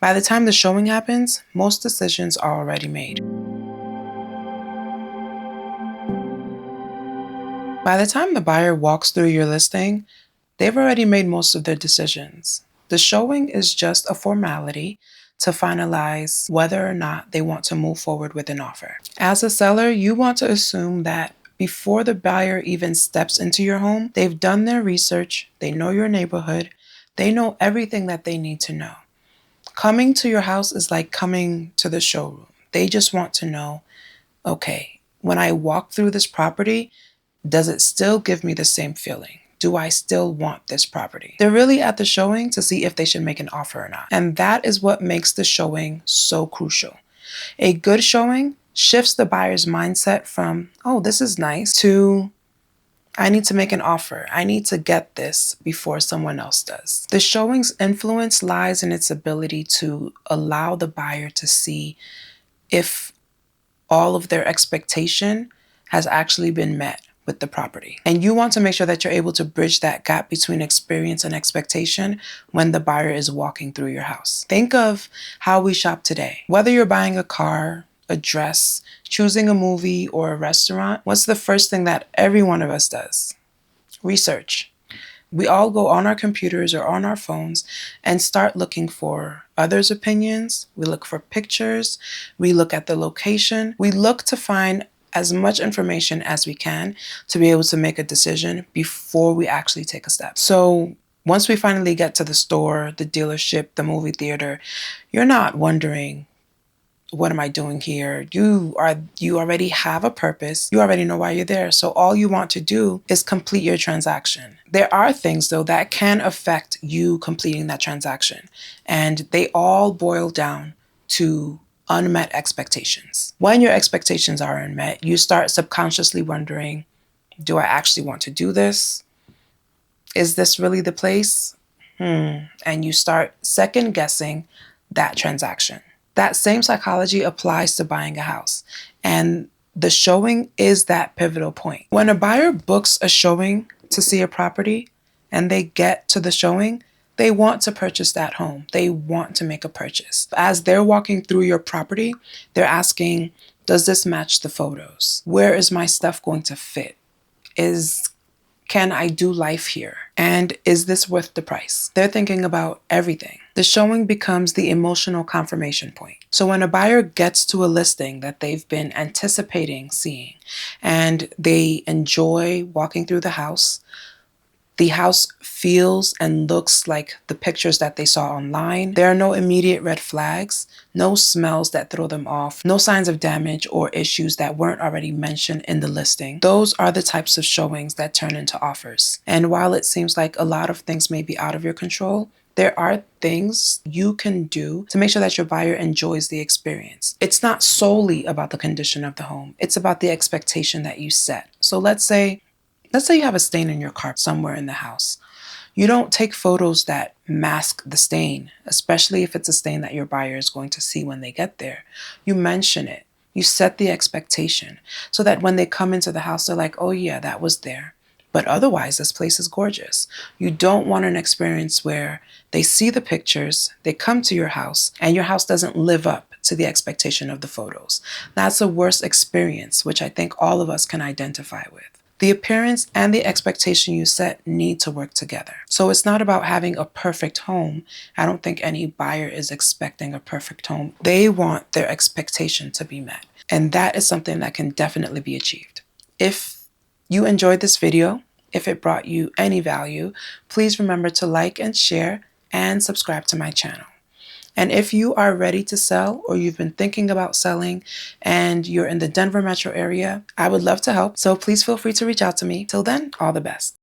By the time the showing happens, most decisions are already made. By the time the buyer walks through your listing, they've already made most of their decisions. The showing is just a formality to finalize whether or not they want to move forward with an offer. As a seller, you want to assume that before the buyer even steps into your home, they've done their research, they know your neighborhood, they know everything that they need to know. Coming to your house is like coming to the showroom. They just want to know, okay, when I walk through this property, does it still give me the same feeling? Do I still want this property? They're really at the showing to see if they should make an offer or not. And that is what makes the showing so crucial. A good showing shifts the buyer's mindset from, oh, this is nice, to I need to make an offer. I need to get this before someone else does. The showing's influence lies in its ability to allow the buyer to see if all of their expectation has actually been met with the property. And you want to make sure that you're able to bridge that gap between experience and expectation when the buyer is walking through your house. Think of how we shop today. Whether you're buying a car, a dress, choosing a movie, or a restaurant, what's the first thing that every one of us does? Research. We all go on our computers or on our phones and start looking for others' opinions. We look for pictures. We look at the location. We look to find as much information as we can to be able to make a decision before we actually take a step. So once we finally get to the store, the dealership, the movie theater, you're not wondering, what am I doing here? You already have a purpose. You already know why you're there. So all you want to do is complete your transaction. There are things though that can affect you completing that transaction. And they all boil down to unmet expectations. When your expectations are unmet, you start subconsciously wondering, do I actually want to do this? Is this really the place? And you start second guessing that transaction. That same psychology applies to buying a house. And the showing is that pivotal point. When a buyer books a showing to see a property and they get to the showing, they want to purchase that home. They want to make a purchase. As they're walking through your property, they're asking, does this match the photos? Where is my stuff going to fit? Can I do life here? And is this worth the price? They're thinking about everything. The showing becomes the emotional confirmation point. So when a buyer gets to a listing that they've been anticipating seeing and they enjoy walking through the house feels and looks like the pictures that they saw online. There are no immediate red flags, no smells that throw them off, no signs of damage or issues that weren't already mentioned in the listing. Those are the types of showings that turn into offers. And while it seems like a lot of things may be out of your control, there are things you can do to make sure that your buyer enjoys the experience. It's not solely about the condition of the home. It's about the expectation that you set. So let's say you have a stain in your carpet somewhere in the house. You don't take photos that mask the stain, especially if it's a stain that your buyer is going to see when they get there. You mention it. You set the expectation so that when they come into the house, they're like, oh yeah, that was there. But otherwise, this place is gorgeous. You don't want an experience where they see the pictures, they come to your house, and your house doesn't live up to the expectation of the photos. That's a worse experience, which I think all of us can identify with. The appearance and the expectation you set need to work together. So it's not about having a perfect home. I don't think any buyer is expecting a perfect home. They want their expectation to be met. And that is something that can definitely be achieved. If you enjoyed this video, if it brought you any value, please remember to like and share and subscribe to my channel. And if you are ready to sell or you've been thinking about selling and you're in the Denver metro area, I would love to help. So please feel free to reach out to me. Till then, all the best.